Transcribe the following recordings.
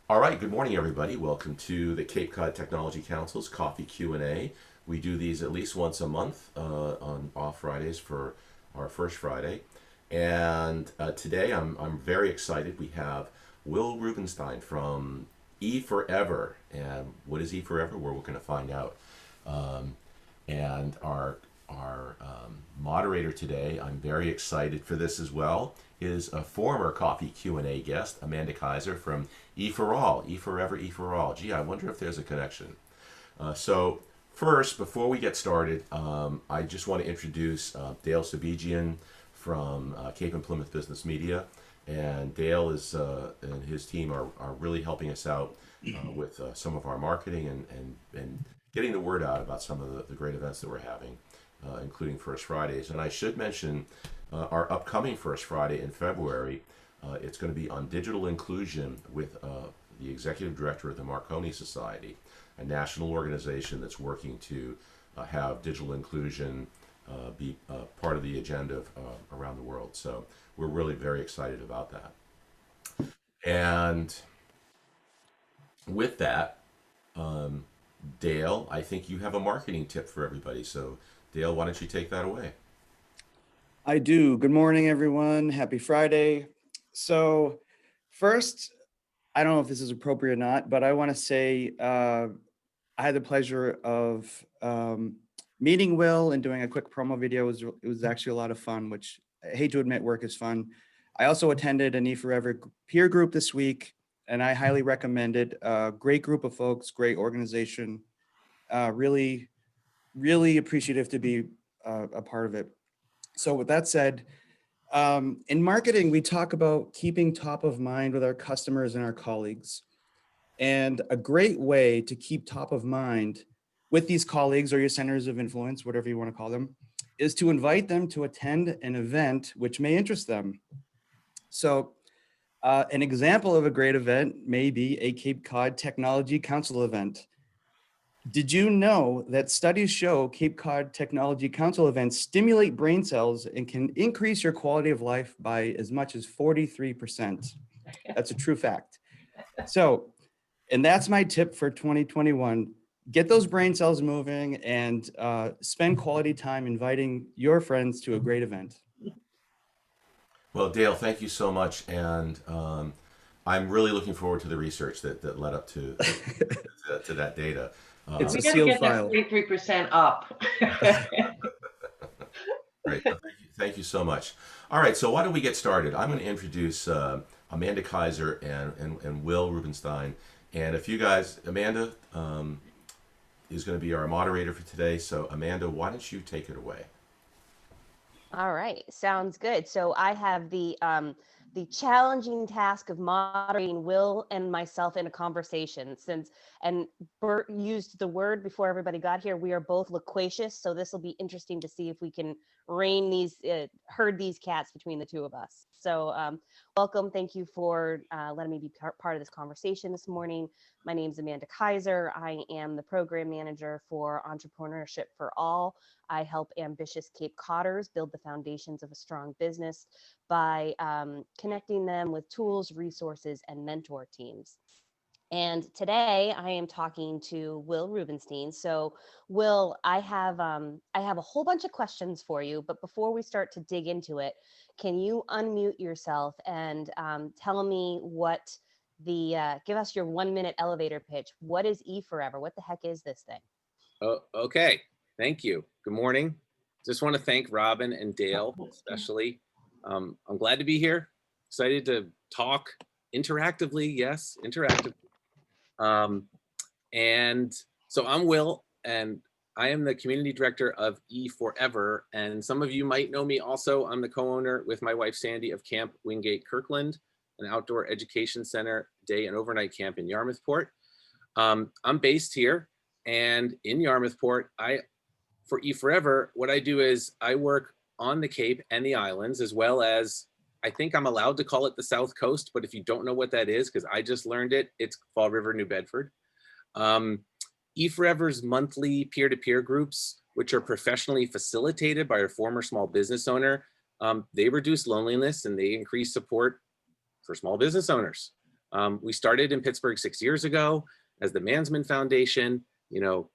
All right, good morning, everybody. Welcome to the Cape Cod Technology Council's Coffee Q&A. We do these at least once a month on off Fridays for our first Friday. And today I'm very excited. We have Will Rubenstein from eforever. And what is eforever? We're going to find out. And our moderator today, I'm very excited for this as well, is a former Coffee Q&A guest, Amanda Kaiser from eforeall, eforever, eforeall. Gee, I wonder if there's a connection. So first, before we get started, I just want to introduce Dale Sabigian from Cape and Plymouth Business Media. And Dale is and his team are really helping us out with some of our marketing and getting the word out about some of the great events that we're having, including First Fridays. And I should mention our upcoming First Friday in February. It's going to be on digital inclusion with the executive director of the Marconi Society, a national organization that's working to have digital inclusion be part of the agenda around the world. So we're really very excited about that. And with that, um, Dale, I think you have a marketing tip for everybody. So, Dale, why don't you take that away? I do. Good morning, everyone. Happy Friday. So first, I don't know if this is appropriate or not, but I want to say I had the pleasure of meeting Will and doing a quick promo video. It was actually a lot of fun, which I hate to admit work is fun. I also attended an eForever peer group this week, and I highly recommend it. Great group of folks, great organization. Really, really appreciative to be a part of it. So with that said, in marketing, we talk about keeping top of mind with our customers and our colleagues. And a great way to keep top of mind with these colleagues or your centers of influence, whatever you want to call them, is to invite them to attend an event which may interest them. So an example of a great event may be a Cape Cod Technology Council event. Did you know that studies show Cape Cod Technology Council events stimulate brain cells and can increase your quality of life by as much as 43%? That's a true fact. So, and that's my tip for 2021. Get those brain cells moving and spend quality time inviting your friends to a great event. Well, Dale, thank you so much. And I'm really looking forward to the research that led up to that data. It's Um, a We got to sealed get that file. 43% up. Great. Well, thank you so much. All right, so why don't we get started? I'm going to introduce Amanda Kaiser and Will Rubenstein. And if you guys, Amanda is going to be our moderator for today. So, Amanda, why don't you take it away? All right, sounds good. So I have the challenging task of moderating Will and myself in a conversation. Since and Bert used the word before everybody got here, we are both loquacious, so this will be interesting to see if we can rein these herd these cats between the two of us. So welcome, thank you for letting me be part of this conversation this morning. My name is Amanda Kaiser. I am the program manager for Entrepreneurship for All. I help ambitious Cape Codders build the foundations of a strong business by connecting them with tools, resources, and mentor teams. And today I am talking to Will Rubenstein. So Will, I have a whole bunch of questions for you, but before we start to dig into it, can you unmute yourself and tell me what give us your 1 minute elevator pitch. What is eForever? What the heck is this thing? Oh, okay. Thank you. Good morning. Just want to thank Robin and Dale, especially. I'm glad to be here. Excited to talk interactively. Yes, interactive. And so I'm Will, and I am the community director of eForever. And some of you might know me also. I'm the co-owner with my wife, Sandy, of Camp Wingate Kirkland, an outdoor education center, day and overnight camp in Yarmouthport. I'm based here. And in Yarmouthport, for eForever, what I do is I work on the Cape and the islands, as well as, I think I'm allowed to call it the South Coast, but if you don't know what that is, because I just learned it, it's Fall River, New Bedford. eForever's monthly peer-to-peer groups, which are professionally facilitated by a former small business owner, they reduce loneliness and they increase support for small business owners. We started in Pittsburgh 6 years ago as the Mansman Foundation, you know,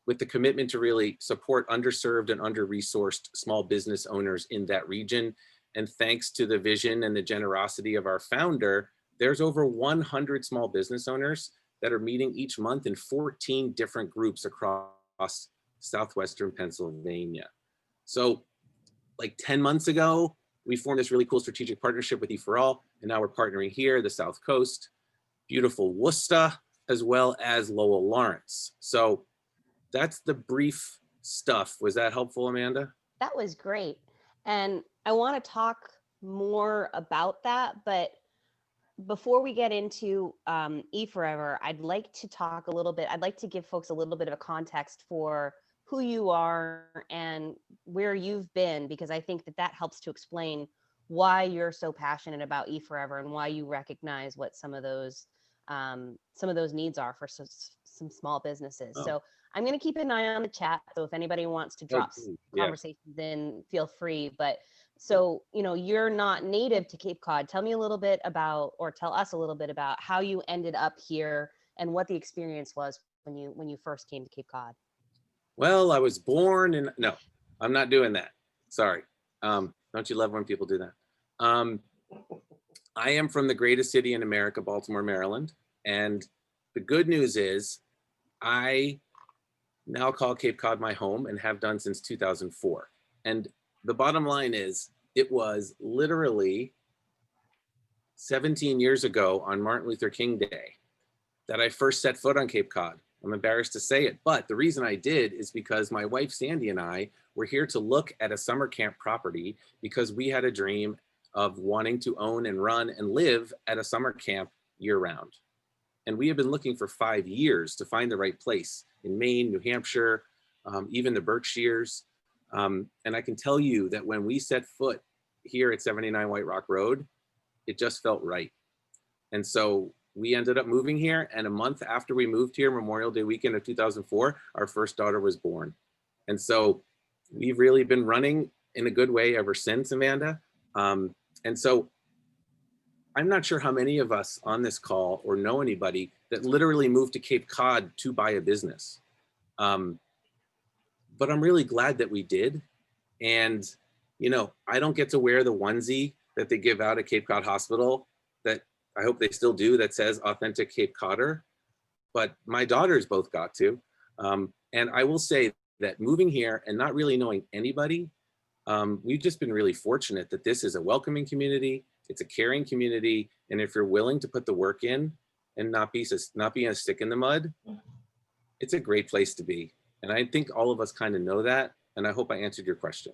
with the commitment to really support underserved and under-resourced small business owners in that region. And thanks to the vision and the generosity of our founder, there's over 100 small business owners that are meeting each month in 14 different groups across southwestern Pennsylvania. So like 10 months ago, we formed this really cool strategic partnership with eforever, and now we're partnering here, the South Coast, beautiful Worcester, as well as Lowell Lawrence. So that's the brief stuff. Was that helpful, Amanda? That was great. And I want to talk more about that, but before we get into eforever, I'd like to talk a little bit, I'd like to give folks a little bit of a context for who you are and where you've been, because I think that that helps to explain why you're so passionate about eforever and why you recognize what some of those needs are for some small businesses. Oh. So I'm going to keep an eye on the chat. So if anybody wants to drop Yeah. conversations in, feel free. But so, you know, you're not native to Cape Cod. Tell me a little bit about, or tell us a little bit about how you ended up here and what the experience was when you first came to Cape Cod. Well, I was born in, no, I'm not doing that. Sorry. Don't you love when people do that? I am from the greatest city in America, Baltimore, Maryland. And the good news is I now call Cape Cod my home and have done since 2004. And the bottom line is it was literally 17 years ago on Martin Luther King Day that I first set foot on Cape Cod. I'm embarrassed to say it, but the reason I did is because my wife, Sandy, and I were here to look at a summer camp property because we had a dream of wanting to own and run and live at a summer camp year round. And we have been looking for 5 years to find the right place in Maine, New Hampshire, even the Berkshires. And I can tell you that when we set foot here at 79 White Rock Road, it just felt right. And so we ended up moving here, and a month after we moved here, Memorial Day weekend of 2004, our first daughter was born. And so we've really been running in a good way ever since, Amanda. And so I'm not sure how many of us on this call or know anybody that literally moved to Cape Cod to buy a business. But I'm really glad that we did. And, you know, I don't get to wear the onesie that they give out at Cape Cod Hospital that I hope they still do that says authentic Cape Codder, but my daughters both got to. And I will say that moving here and not really knowing anybody, we've just been really fortunate that this is a welcoming community. It's a caring community. And if you're willing to put the work in and not be a stick in the mud, it's a great place to be. And I think all of us kind of know that. And I hope I answered your question.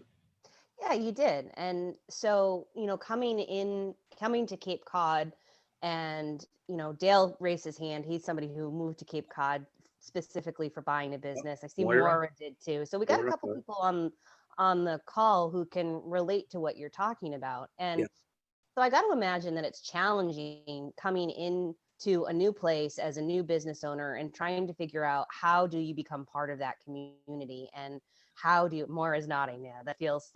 Yeah, you did. And so, you know, coming to Cape Cod, and, you know, Dale raised his hand. He's somebody who moved to Cape Cod specifically for buying a business. I see Maura did too. So we got a couple people on the call who can relate to what you're talking about. And so I got to imagine that it's challenging coming into a new place as a new business owner and trying to figure out how do you become part of that community, and how do you, Maura's nodding. Yeah, that feels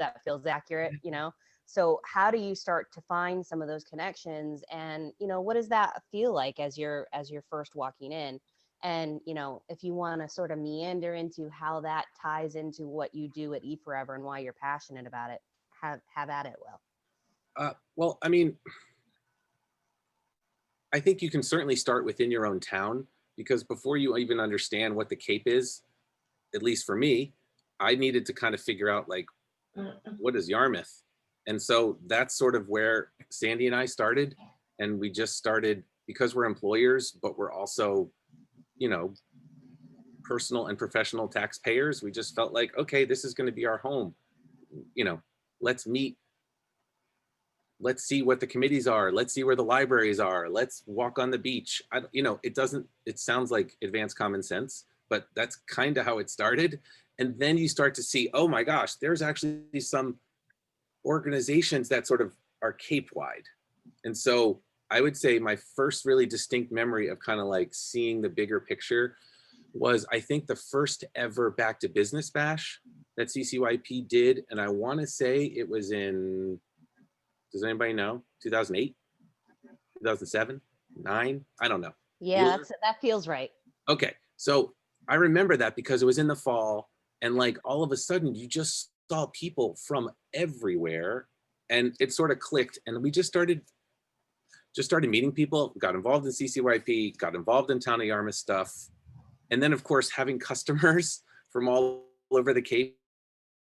accurate, you know? So how do you start to find some of those connections, and, you know, what does that feel like as you're first walking in? And, you know, if you want to sort of meander into how that ties into what you do at eforever and why you're passionate about it, have at it, Will. Well, I mean, I think you can certainly start within your own town, because before you even understand what the Cape is, at least for me, I needed to kind of figure out, like, what is Yarmouth? And so that's sort of where Sandy and I started. And we just started because we're employers, but we're also, you know, personal and professional taxpayers. We just felt like, okay, this is going to be our home. You know, let's meet. Let's see what the committees are. Let's see where the libraries are. Let's walk on the beach. You know, it sounds like advanced common sense, but that's kind of how it started. And then you start to see, oh my gosh, there's actually some organizations that sort of are Cape-wide. And so I would say my first really distinct memory of kind of like seeing the bigger picture was, I think, the first ever Back to Business Bash that CCYP did. And I want to say it was in, does anybody know, 2008, 2007? 2009. I don't know. Yeah, Bueller? that feels right. Okay, so I remember that because it was in the fall, and like all of a sudden you just saw people from everywhere, and it sort of clicked, and we just started meeting people, got involved in CCYP, got involved in Town of Yarmouth stuff, and then of course having customers from all over the Cape,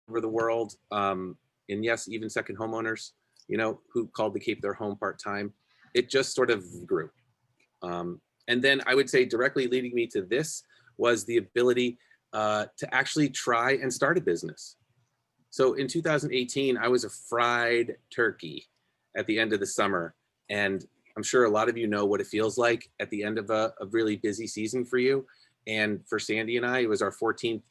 over the world, and yes, even second homeowners, you know, who called the Cape their home part-time. It just sort of grew. And then I would say directly leading me to this was the ability to actually try and start a business. So in 2018, I was a fried turkey at the end of the summer. And I'm sure a lot of you know what it feels like at the end of a really busy season for you. And for Sandy and I, it was our 14th,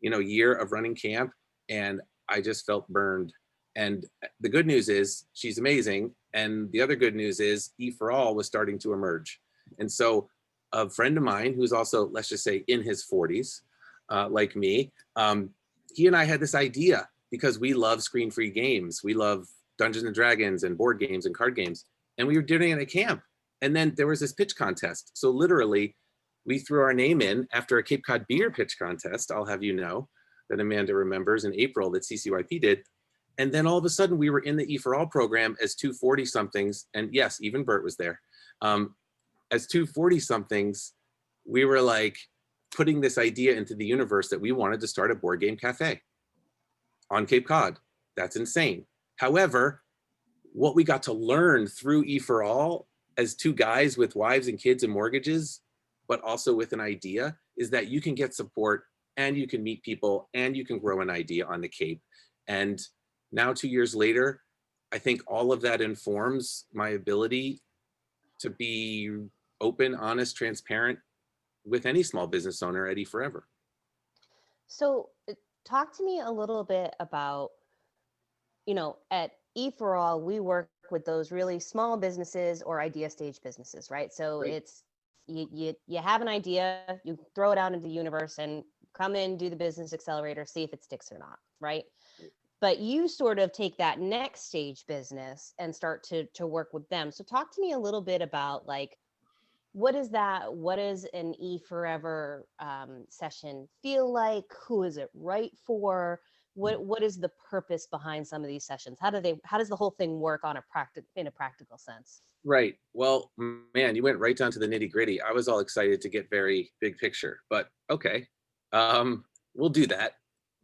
year of running camp. And I just felt burned. And the good news is she's amazing. And the other good news is eforeall was starting to emerge. And so a friend of mine who's also, let's just say, in his 40s, like me, he and I had this idea because we love screen-free games. We love Dungeons and Dragons and board games and card games. And we were doing it at camp. And then there was this pitch contest. So literally, we threw our name in after a Cape Cod beer pitch contest, I'll have you know, that Amanda remembers in April that CCYP did. And then all of a sudden we were in the eforeall program as 240-somethings. And yes, even Bert was there. As 240-somethings, we were like putting this idea into the universe that we wanted to start a board game cafe on Cape Cod. That's insane. However, what we got to learn through eforeall as two guys with wives and kids and mortgages, but also with an idea, is that you can get support and you can meet people and you can grow an idea on the Cape. And now 2 years later, I think all of that informs my ability to be open, honest, transparent with any small business owner at eforever. So talk to me a little bit about, at eforeall, we work with those really small businesses or idea stage businesses, right? So Right. It's, you have an idea, you throw it out into the universe and come in, do the business accelerator, see if it sticks or not, right? But you sort of take that next stage business and start to work with them. So talk to me a little bit about like, what is an eforever session feel like? Who is it right for? What is the purpose behind some of these sessions? How does the whole thing work in a practical sense? Right. Well, man, you went right down to the nitty gritty. I was all excited to get very big picture, but okay. We'll do that.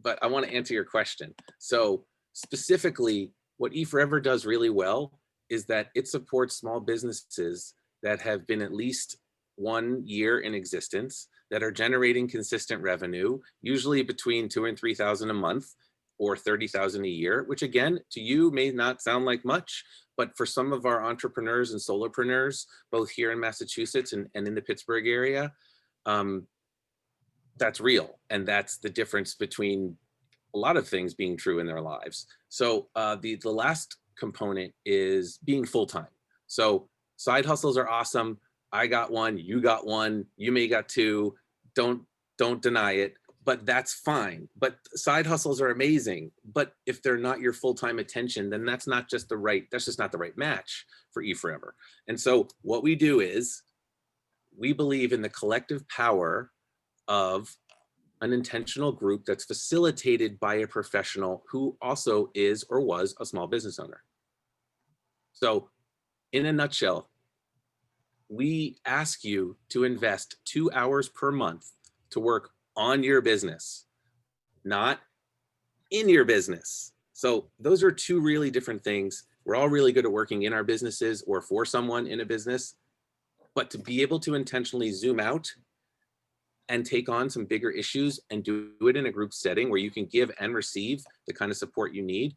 But I want to answer your question. So specifically, what eforever does really well is that it supports small businesses that have been at least 1 year in existence, that are generating consistent revenue, usually between 2,000 and 3,000 a month or 30,000 a year, which again, to you may not sound like much, but for some of our entrepreneurs and solopreneurs, both here in Massachusetts and in the Pittsburgh area, that's real. And that's the difference between a lot of things being true in their lives. So the last component is being full-time. So side hustles are awesome. I got one, you got one, you may got two, don't deny it, but that's fine. But side hustles are amazing. But if they're not your full-time attention, then that's just not the right match for eforever. And so what we do is we believe in the collective power of an intentional group that's facilitated by a professional who also is or was a small business owner. So in a nutshell, we ask you to invest 2 hours per month to work on your business, not in your business. So those are two really different things. We're all really good at working in our businesses or for someone in a business, but to be able to intentionally zoom out and take on some bigger issues and do it in a group setting where you can give and receive the kind of support you need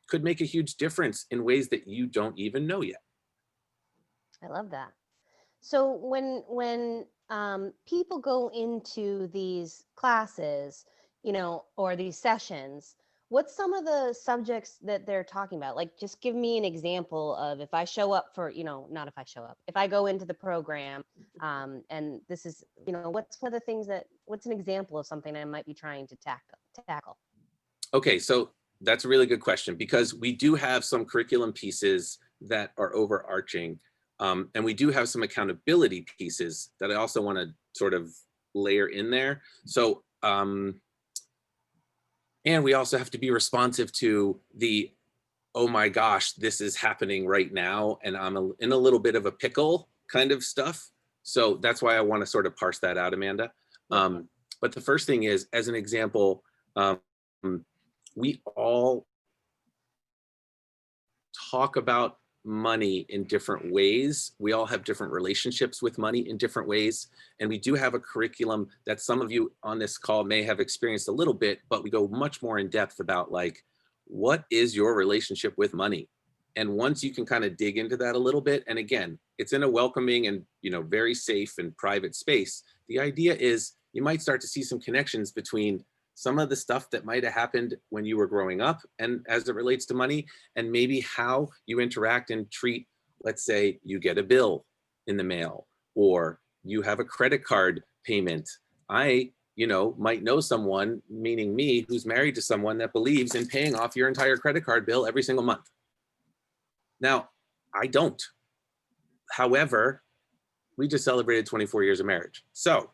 could make a huge difference in ways that you don't even know yet. I love that. So when people go into these classes, or these sessions, what's some of the subjects that they're talking about? Like, just give me an example of if I show up for, not if I show up, if I go into the program, and this is, what's one of the things what's an example of something I might be trying to tackle? Okay, so that's a really good question because we do have some curriculum pieces that are overarching. And we do have some accountability pieces that I also want to sort of layer in there. So, and we also have to be responsive to the, oh my gosh, this is happening right now, and I'm in a little bit of a pickle kind of stuff. So that's why I want to sort of parse that out, Amanda. But the first thing is, as an example, we all talk about money in different ways. We all have different relationships with money in different ways. And we do have a curriculum that some of you on this call may have experienced a little bit, but we go much more in depth about like, what is your relationship with money? And once you can kind of dig into that a little bit, and again, it's in a welcoming and, you know, very safe and private space. The idea is you might start to see some connections between some of the stuff that might have happened when you were growing up and as it relates to money, and maybe how you interact and treat, let's say you get a bill in the mail, or you have a credit card payment. I, you know, might know someone, meaning me, who's married to someone that believes in paying off your entire credit card bill every single month. Now, I don't. However, we just celebrated 24 years of marriage. So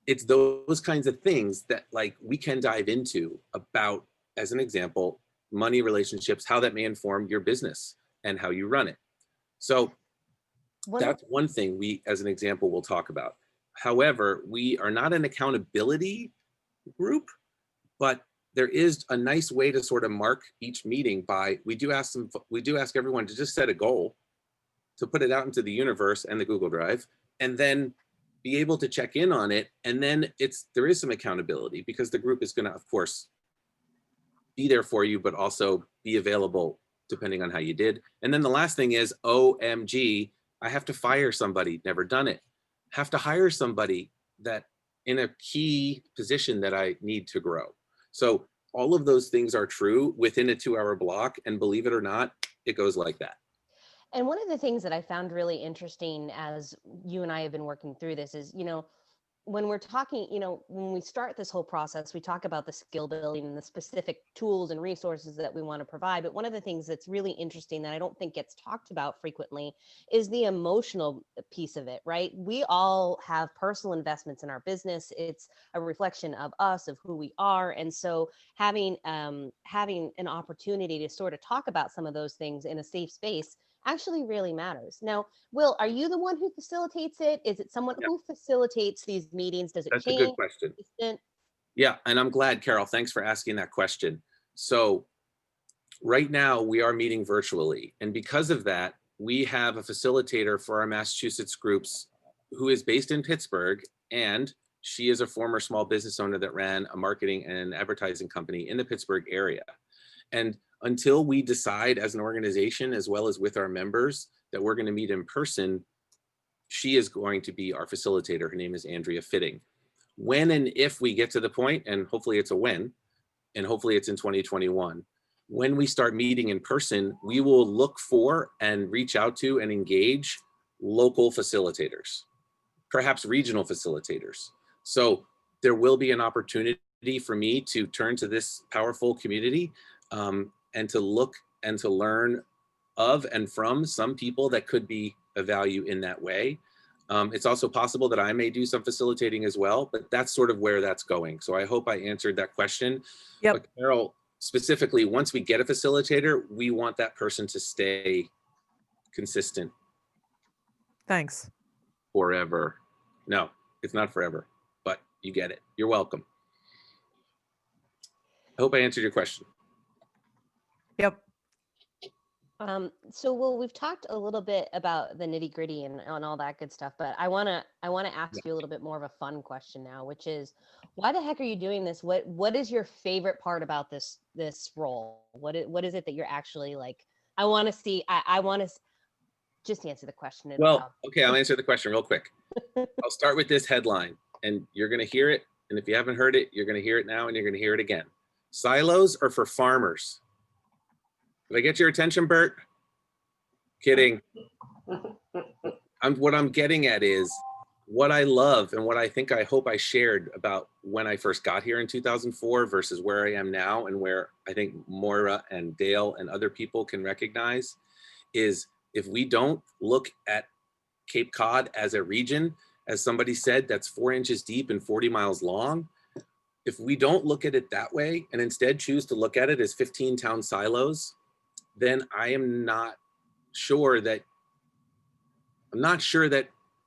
it's those kinds of things that like we can dive into about, as an example, money relationships, how that may inform your business and how you run it. So that's one thing we, as an example, will talk about. However, we are not an accountability group, but there is a nice way to sort of mark each meeting by, we do ask everyone to just set a goal, to put it out into the universe and the Google Drive, and then be able to check in on it. And then there is some accountability, because the group is going to, of course, be there for you, but also be available depending on how you did. And then the last thing is, OMG, I have to fire somebody, never done it. Have to hire somebody that in a key position that I need to grow. So all of those things are true within a 2-hour block. And believe it or not, it goes like that. And one of the things that I found really interesting as you and I have been working through this is, you know, when we're talking, you know, when we start this whole process, we talk about the skill building and the specific tools and resources that we want to provide. But one of the things that's really interesting that I don't think gets talked about frequently is the emotional piece of it, right? We all have personal investments in our business. It's a reflection of us, of who we are. And so having an opportunity to sort of talk about some of those things in a safe space actually really matters. Now, Will, are you the one who facilitates it? Is it someone who facilitates these meetings? Does it That's change? a good question. Yeah, and I'm glad, Carol, thanks for asking that question. So right now we are meeting virtually. And because of that, we have a facilitator for our Massachusetts groups who is based in Pittsburgh. And she is a former small business owner that ran a marketing and advertising company in the Pittsburgh area. And until we decide as an organization, as well as with our members, that we're going to meet in person, she is going to be our facilitator. Her name is Andrea Fitting. When and if we get to the point, and hopefully it's a when, and hopefully it's in 2021, when we start meeting in person, we will look for and reach out to and engage local facilitators, perhaps regional facilitators. So there will be an opportunity for me to turn to this powerful community and to look and to learn of and from some people that could be of value in that way. It's also possible that I may do some facilitating as well, but that's sort of where that's going. So I hope I answered that question. Yep. But Carol, specifically, once we get a facilitator, we want that person to stay consistent Thanks. forever. No, it's not forever, but you get it. You're welcome. I hope I answered your question. Yep. So Will, we've talked a little bit about the nitty gritty and all that good stuff, but I want to ask you a little bit more of a fun question now, which is, why the heck are you doing this? What is your favorite part about this role? What is it that you're actually like, I want to see, I want to just answer the question. Well, okay, I'll answer the question real quick. I'll start with this headline, and you're going to hear it. And if you haven't heard it, you're going to hear it now, and you're going to hear it again. Silos are for farmers. Did I get your attention, Bert? Kidding. What I'm getting at is what I love and what I hope I shared about when I first got here in 2004 versus where I am now, and where I think Moira and Dale and other people can recognize is if we don't look at Cape Cod as a region, as somebody said, that's 4 inches deep and 40 miles long, if we don't look at it that way and instead choose to look at it as 15 town silos, then I'm not sure that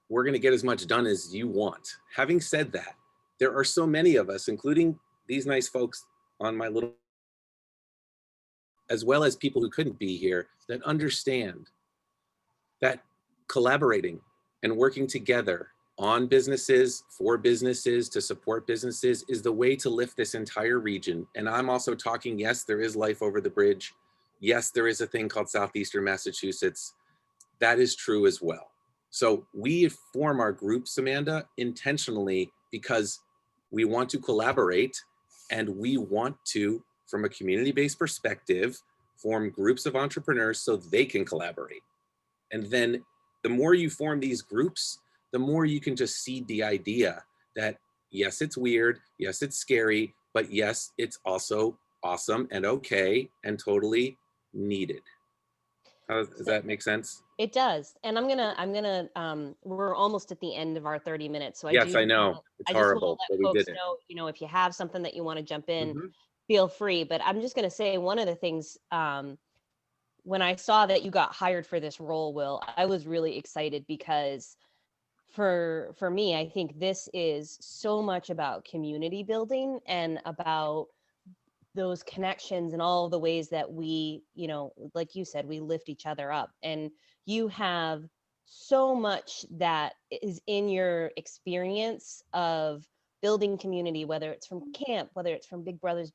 we're going to get as much done as you want. Having said that, there are so many of us, including these nice folks on my little, as well as people who couldn't be here, that understand that collaborating and working together on businesses, for businesses, to support businesses is the way to lift this entire region. And I'm also talking, yes, there is life over the bridge. Yes, there is a thing called Southeastern Massachusetts. That is true as well. So we form our groups, Amanda, intentionally because we want to collaborate and we want to, from a community-based perspective, form groups of entrepreneurs so they can collaborate. And then the more you form these groups, the more you can just seed the idea that, yes, it's weird, yes, it's scary, but yes, it's also awesome and okay and totally needed. Does that make sense? It does. And we're almost at the end of our 30 minutes. So Yes, I know. It's I just want horrible, to but let we folks did it. know, if you have something that you want to jump in, Mhm. feel free. But I'm just going to say one of the things, when I saw that you got hired for this role, Will, I was really excited because for me, I think this is so much about community building and about those connections and all the ways that we, like you said, we lift each other up. And you have so much that is in your experience of building community, whether it's from camp, whether it's from Big Brothers,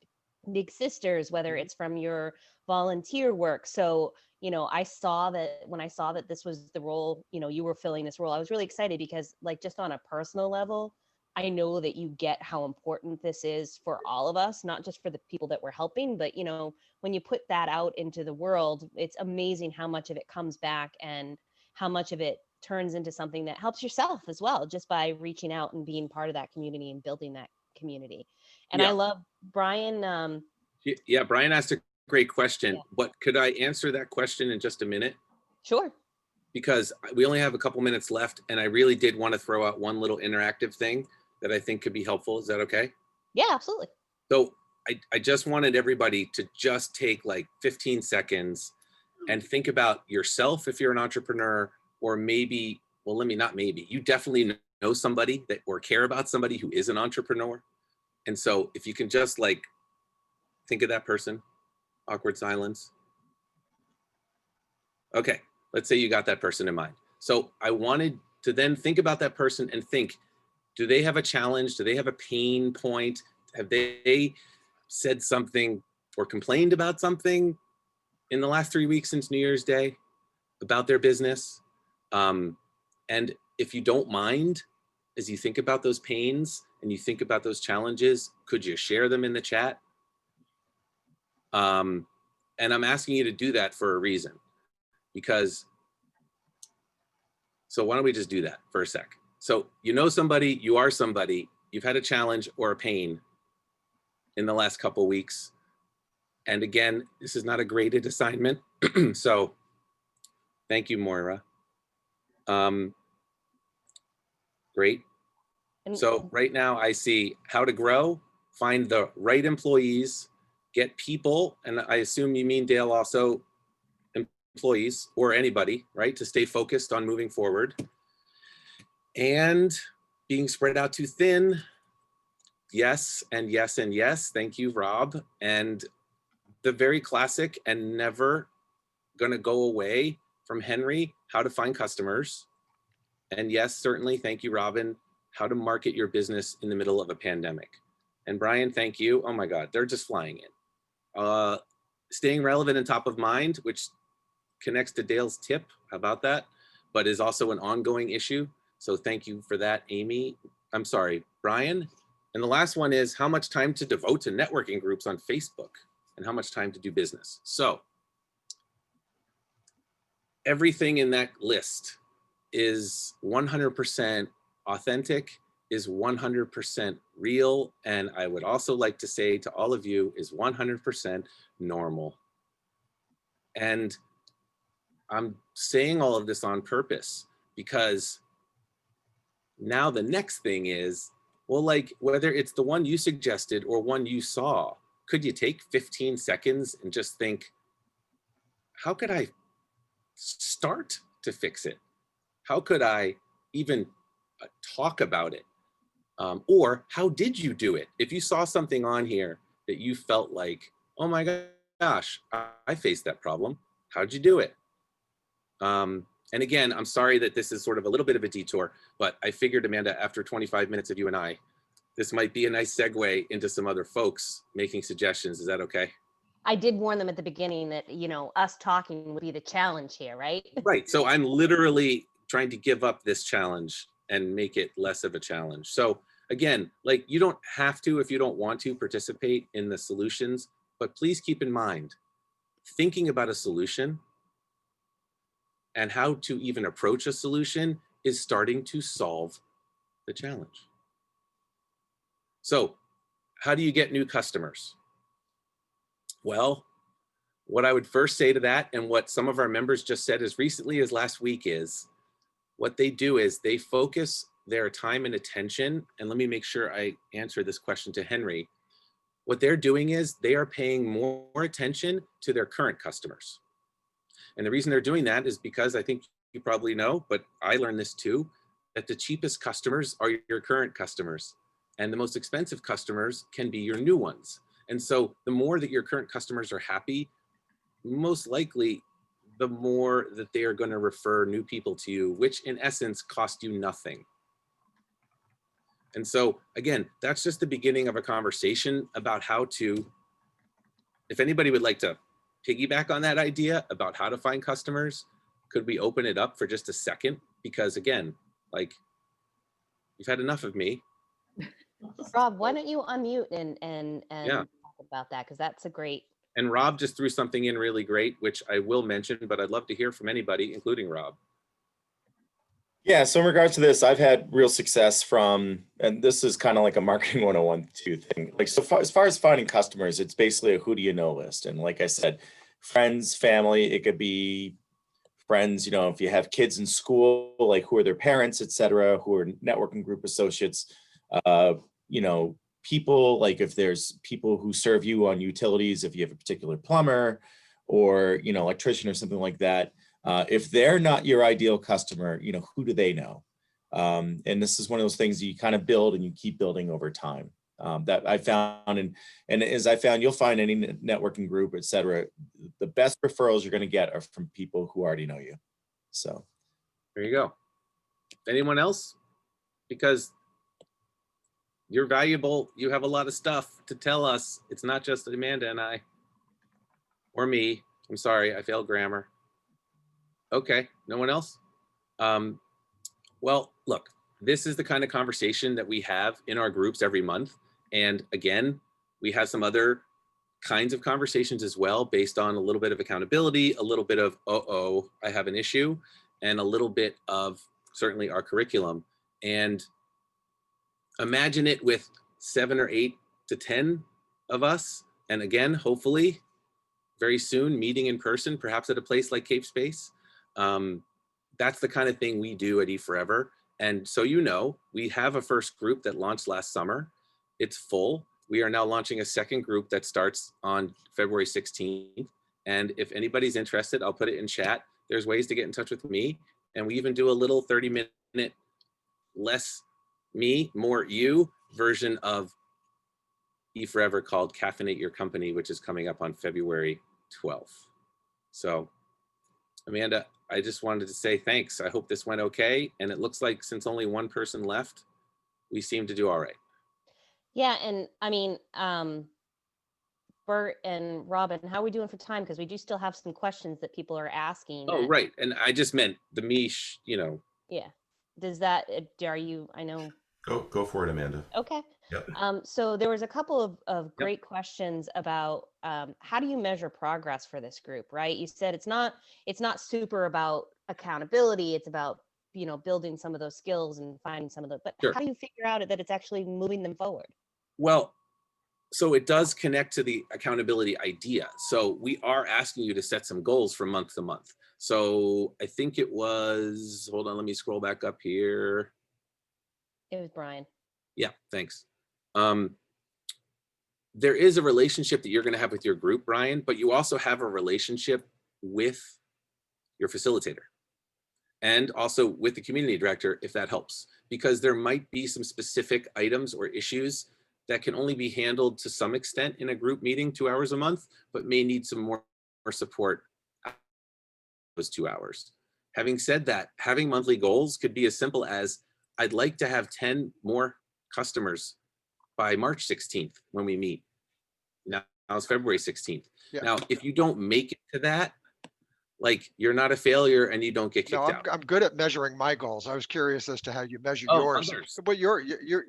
Big Sisters, whether it's from your volunteer work. So, I saw that when I saw that this was the role, you were filling this role, I was really excited because, like, just on a personal level, I know that you get how important this is for all of us, not just for the people that we're helping, but when you put that out into the world, it's amazing how much of it comes back and how much of it turns into something that helps yourself as well, just by reaching out and being part of that community and building that community. And I Yeah. love Brian. Yeah, Brian asked a great question, Yeah. but could I answer that question in just a minute? Sure. Because we only have a couple minutes left and I really did want to throw out one little interactive thing that I think could be helpful. Is that okay? Yeah, absolutely. So I just wanted everybody to just take like 15 seconds and think about yourself if you're an entrepreneur, or maybe, well, you definitely know somebody that, or care about somebody who is an entrepreneur. And so if you can just like think of that person, awkward silence. Okay, let's say you got that person in mind. So I wanted to then think about that person and think, do they have a challenge? Do they have a pain point? Have they said something or complained about something in the last 3 weeks since New Year's Day about their business? And if you don't mind, as you think about those pains and you think about those challenges, could you share them in the chat? And I'm asking you to do that for a reason, because, so why don't we just do that for a sec? So you know somebody, you are somebody, you've had a challenge or a pain in the last couple weeks. And again, this is not a graded assignment. So thank you, Moira. Great. So right now I see how to grow, find the right employees, get people, and I assume you mean, Dale, also employees or anybody, right, to stay focused on moving forward. And being spread out too thin. Yes, and yes, and yes. Thank you, Rob. And the very classic and never gonna go away from Henry, how to find customers. And yes, certainly, thank you, Robin, how to market your business in the middle of a pandemic. And Brian, thank you. Oh my God, they're just flying in. Staying relevant and top of mind, which connects to Dale's tip, how about that? But is also an ongoing issue. So thank you for that, Amy. I'm sorry, Brian. And the last one is how much time to devote to networking groups on Facebook and how much time to do business. So everything in that list is 100% authentic, is 100% real. And I would also like to say to all of you is 100% normal. And I'm saying all of this on purpose because now the next thing is, well, like whether it's the one you suggested or one you saw, could you take 15 seconds and just think, how could I start to fix it? How could I even talk about it? Or how did you do it? If you saw something on here that you felt like, oh my gosh, I faced that problem. How'd you do it? And again, I'm sorry that this is sort of a little bit of a detour, but I figured, Amanda, after 25 minutes of you and I, this might be a nice segue into some other folks making suggestions. Is that okay? I did warn them at the beginning that, you know, us talking would be the challenge here, right? Right. So I'm literally trying to give up this challenge and make it less of a challenge. So again, like you don't have to, if you don't want to participate in the solutions, but please keep in mind, thinking about a solution and how to even approach a solution is starting to solve the challenge. So how do you get new customers? Well, what I would first say to that, and what some of our members just said as recently as last week, is what they do is they focus their time and attention. And let me make sure I answer this question to Henry. What they're doing is they are paying more attention to their current customers. And the reason they're doing that is because I think you probably know, but I learned this too, that the cheapest customers are your current customers. And the most expensive customers can be your new ones. And so the more that your current customers are happy, most likely the more that they are going to refer new people to you, which in essence cost you nothing. And so again, that's just the beginning of a conversation about how to, if anybody would like to piggyback on that idea about how to find customers, could we open it up for just a second? Because again, like, you've had enough of me. Rob, why don't you unmute and Yeah. talk about that? Because that's a great. And Rob just threw something in really great, which I will mention, but I'd love to hear from anybody, including Rob. Yeah, so in regards to this, I've had real success from, and this is kind of like a marketing 101 too thing. Like, so far, as far as finding customers, it's basically a who do you know list. And like I said, friends, family, it could be friends, you know, if you have kids in school, like who are their parents, et cetera, who are networking group associates, you know, people, like if there's people who serve you on utilities, if you have a particular plumber or, you know, electrician or something like that. If they're not your ideal customer, you know, who do they know? And this is one of those things that you kind of build and you keep building over time. That I found, and as I found, you'll find any networking group, et cetera, the best referrals you're going to get are from people who already know you. So There you go. Anyone else? Because you're valuable. You have a lot of stuff to tell us. It's not just Amanda and I, or me. I'm sorry, I failed grammar. Okay, no one else? Well, look, this is the kind of conversation that we have in our groups every month. And again, we have some other kinds of conversations as well, based on a little bit of accountability, a little bit of, uh-oh, I have an issue, and a little bit of certainly our curriculum. And imagine it with 7 or 8 to 10 of us. And again, hopefully very soon meeting in person, perhaps at a place like Cape Space. That's the kind of thing we do at eforever. And so, you know, we have a first group that launched last summer. It's full. We are now launching a second group that starts on February 16th. And if anybody's interested, I'll put it in chat. There's ways to get in touch with me. And we even do a little 30-minute less me, more you version of eforever called Caffeinate Your Company, which is coming up on February 12th. So Amanda, I just wanted to say thanks. I hope this went okay. And it looks like since only one person left, we seem to do all right. Yeah, and I mean, Bert and Robin, how are we doing for time? Because we do still have some questions that people are asking. Oh, right. And I just meant the Mish, you know. Yeah. Does that, are you, I know. Go for it, Amanda. Okay. Yep. So there was a couple of great questions about how do you measure progress for this group, right? You said it's not super about accountability. It's about, you know, building some of those skills and finding some of the, but Sure. How do you figure out that it's actually moving them forward? Well, so it does connect to the accountability idea. So we are asking you to set some goals from month to month. So I think it was, hold on, let me scroll back up here. It was Brian. Yeah, thanks. There is a relationship that you're going to have with your group, Brian, but you also have a relationship with your facilitator and also with the community director, if that helps, because there might be some specific items or issues that can only be handled to some extent in a group meeting 2 hours a month, but may need some more support those 2 hours. Having said that, having monthly goals could be as simple as, I'd like to have 10 more customers by March 16th when we meet. Now it's February 16th. Yeah. Now, if you don't make it to that, like, you're not a failure and you don't get kicked No, out. I'm good at measuring my goals. I was curious as to how you measure Oh, yours. others. But you're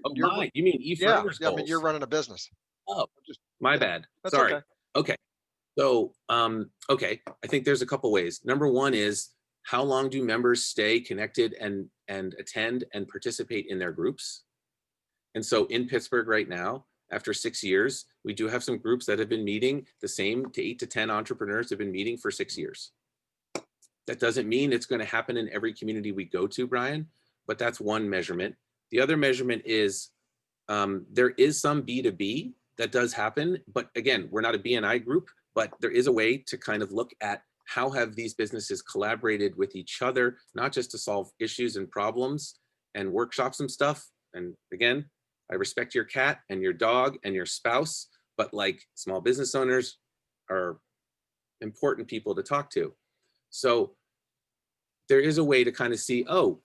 Oh, mine. You mean yeah, eforever's yeah, I mean, you're goals? running a business. Oh, Just- my yeah, bad. that's Sorry. okay. Okay. So, okay, I think there's a couple ways. Number one is, how long do members stay connected and attend and participate in their groups? And so in Pittsburgh right now, after 6 years, we do have some groups that have been meeting the same, to 8 to 10 entrepreneurs have been meeting for 6 years. That doesn't mean it's going to happen in every community we go to, Brian, but that's one measurement. The other measurement is, there is some B2B that does happen, but again, we're not a BNI group, but there is a way to kind of look at how have these businesses collaborated with each other, not just to solve issues and problems and workshops and stuff. And again, I respect your cat and your dog and your spouse, but like, small business owners are important people to talk to. So there is a way to kind of see, oh,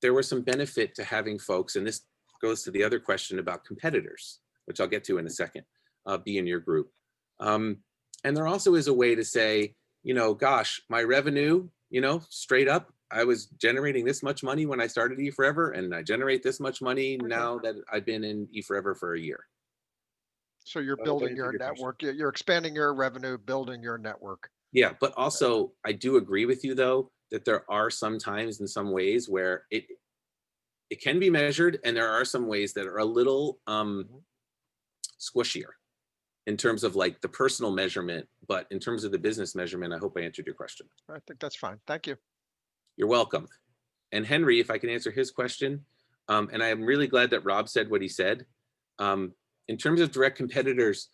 there was some benefit to having folks, and this goes to the other question about competitors, which I'll get to in a second, be in your group. And there also is a way to say, you know, gosh, my revenue, you know, straight up, I was generating this much money when I started eforever, and I generate this much money now that I've been in eforever for a year. So you're That building answered your your question. network. You're expanding your revenue, building your network. Yeah, but also I do agree with you though, that there are some times in some ways where it can be measured, and there are some ways that are a little squishier in terms of like the personal measurement, but in terms of the business measurement, I hope I answered your question. I think that's fine. Thank you. You're welcome. And Henry, if I can answer his question, and I'm really glad that Rob said what he said. In terms of direct competitors,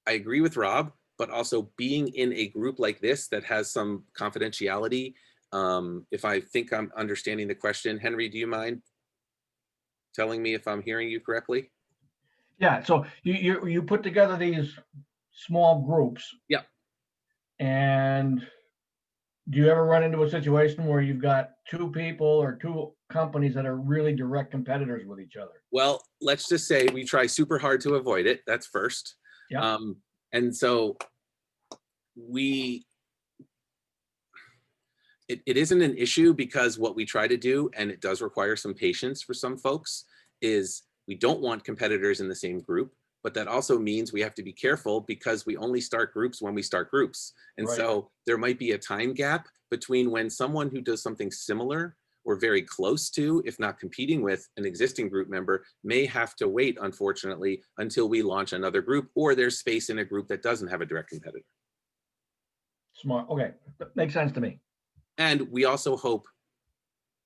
I agree with Rob, but also being in a group like this that has some confidentiality. If I think I'm understanding the question, Henry, do you mind telling me if I'm hearing you correctly? Yeah, so you put together these small groups. Yeah. And do you ever run into a situation where you've got two people or two companies that are really direct competitors with each other? Well, let's just say we try super hard to avoid it. That's first. Yeah. And so it isn't an issue, because what we try to do, and it does require some patience for some folks, is we don't want competitors in the same group, but that also means we have to be careful, because we only start groups when we start groups. And Right. so there might be a time gap between when someone who does something similar or very close to, if not competing with, an existing group member may have to wait, unfortunately, until we launch another group, or there's space in a group that doesn't have a direct competitor. Smart. Okay, that makes sense to me. And we also hope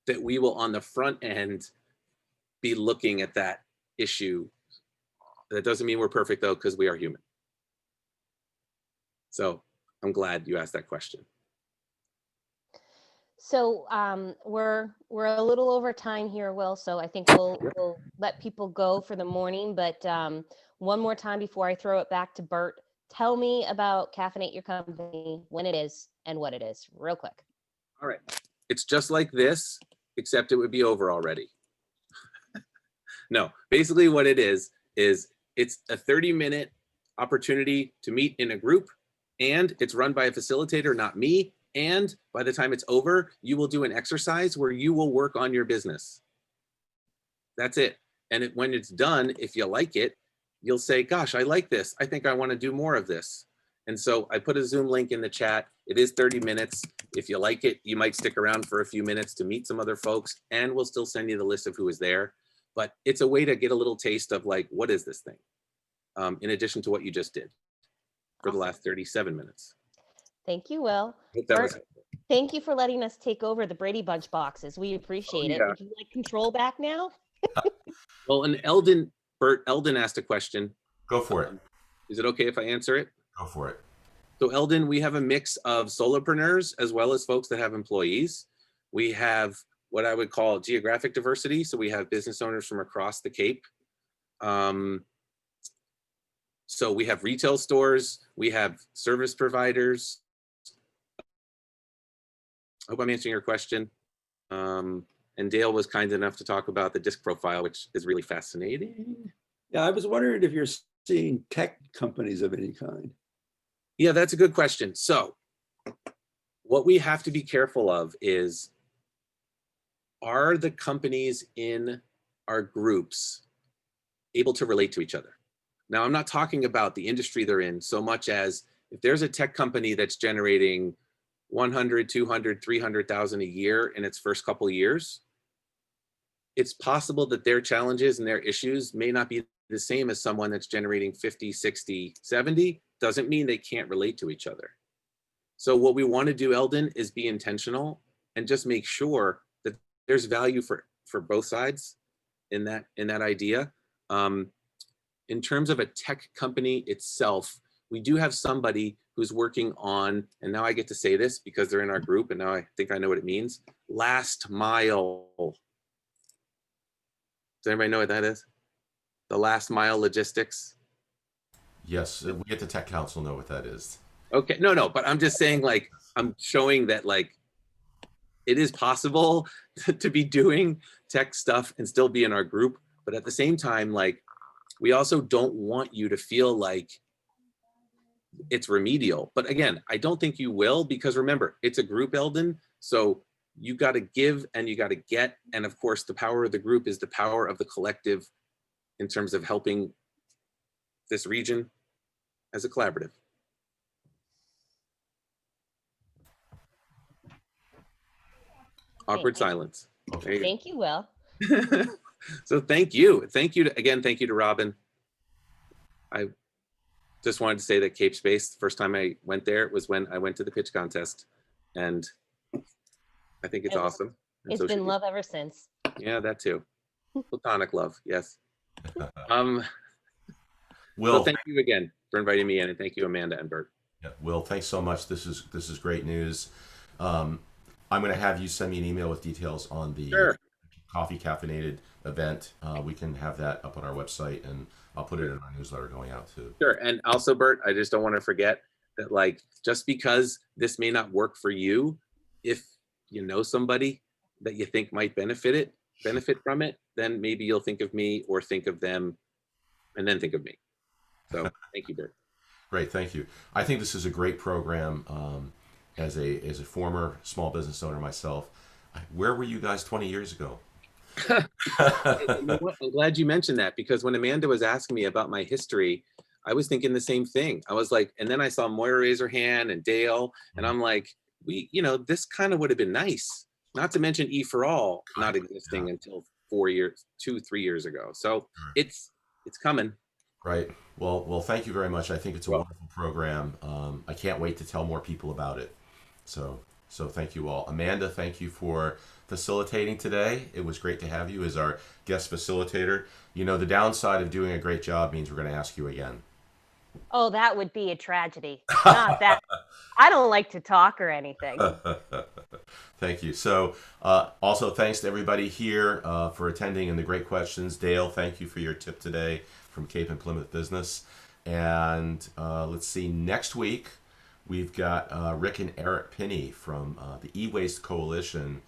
that we will, on the front end, be looking at that issue. That doesn't mean we're perfect though, because we are human. So I'm glad you asked that question. So we're a little over time here, Will. So I think we'll let people go for the morning. But one more time before I throw it back to Bert, tell me about Caffeinate Your Company, when it is and what it is, real quick. All right. It's just like this, except it would be over already. No, basically what it is it's a 30-minute opportunity to meet in a group, and it's run by a facilitator, not me. And by the time it's over, you will do an exercise where you will work on your business. That's it. And when it's done, if you like it, you'll say, gosh, I like this. I think I want to do more of this. And so I put a Zoom link in the chat. It is 30 minutes. If you like it, you might stick around for a few minutes to meet some other folks, and we'll still send you the list of who is there. But it's a way to get a little taste of like, what is this thing? In addition to what you just did for the last 37 minutes. Thank you, Will. I hope that was Bert, helpful. Thank you for letting us take over the Brady Bunch boxes. We appreciate it. yeah. Would you like control back now? Well, and Bert Eldon asked a question. Go for it. Is it okay if I answer it? Go for it. So Eldon, we have a mix of solopreneurs as well as folks that have employees. We have what I would call geographic diversity. So we have business owners from across the Cape. So we have retail stores, we have service providers. I hope I'm answering your question. And Dale was kind enough to talk about the disc profile, which is really fascinating. Yeah, I was wondering if you're seeing tech companies of any kind. Yeah, that's a good question. So what we have to be careful of is, are the companies in our groups able to relate to each other? Now, I'm not talking about the industry they're in so much as if there's a tech company that's generating 100, 200, 300,000 a year in its first couple of years, it's possible that their challenges and their issues may not be the same as someone that's generating 50, 60, 70. Doesn't mean they can't relate to each other. So what we want to do, Eldon, is be intentional and just make sure that there's value for both sides in that idea. In terms of a tech company itself, we do have somebody who's working on, and now I get to say this because they're in our group and now I think I know what it means, last mile. Does anybody know what that is? The last mile logistics? Yes, we at the Tech Council know what that is. Okay, no, but I'm just saying, like, I'm showing that, like, it is possible to be doing tech stuff and still be in our group. But at the same time, like, we also don't want you to feel like it's remedial. But again, I don't think you will, because remember, it's a group, Eldon. So you got to give and you got to get. And of course, the power of the group is the power of the collective in terms of helping this region as a collaborative. Awkward silence. Okay. Thank you, Will. So thank you. Thank you again. Thank you to Robin. I just wanted to say that Cape Space, the first time I went there was when I went to the pitch contest, and I think it's awesome. And It's so should been you. love ever since. Yeah, that too. Platonic love, yes. Will, So thank you again for inviting me in, and thank you, Amanda and Bert. yeah, Will, thanks so much. This is great news. I'm going to have you send me an email with details on the Sure. coffee caffeinated event. We can have that up on our website, and I'll put it in our newsletter going out too. Sure. And also, Bert, I just don't want to forget that, like, just because this may not work for you, if you know somebody that you think might benefit from it, then maybe you'll think of me or think of them and then think of me. So thank you, Bert. Great, thank you. I think this is a great program. As a former small business owner myself, where were you guys 20 years ago? You know what? I'm glad you mentioned that, because when Amanda was asking me about my history, I was thinking the same thing. I was like, and then I saw Moira raise her hand and Dale, and I'm like, this kind of would have been nice. Not to mention eforever not existing until 2-3 years ago. So it's coming. Right. Well, thank you very much. I think it's a wonderful program. I can't wait to tell more people about it. So thank you all. Amanda, thank you for facilitating today. It was great to have you as our guest facilitator. You know, the downside of doing a great job means we're going to ask you again. Oh, that would be a tragedy. Not that. I don't like to talk or anything. Thank you. So also thanks to everybody here for attending and the great questions. Dale, thank you for your tip today from Cape and Plymouth Business. And let's see, next week we've got Rick and Eric Pinney from the E-Waste Coalition.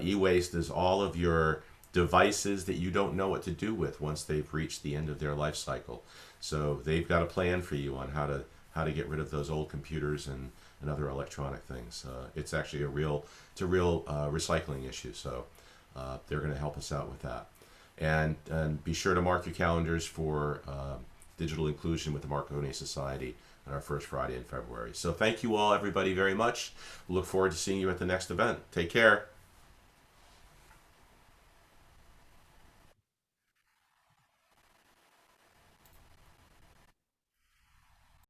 E-Waste is all of your devices that you don't know what to do with once they've reached the end of their life cycle. So they've got a plan for you on how to get rid of those old computers and other electronic things. It's actually a real recycling issue. So they're going to help us out with that. And be sure to mark your calendars for digital inclusion with the Marconi Society on our first Friday in February. So thank you all, everybody, very much. Look forward to seeing you at the next event. Take care.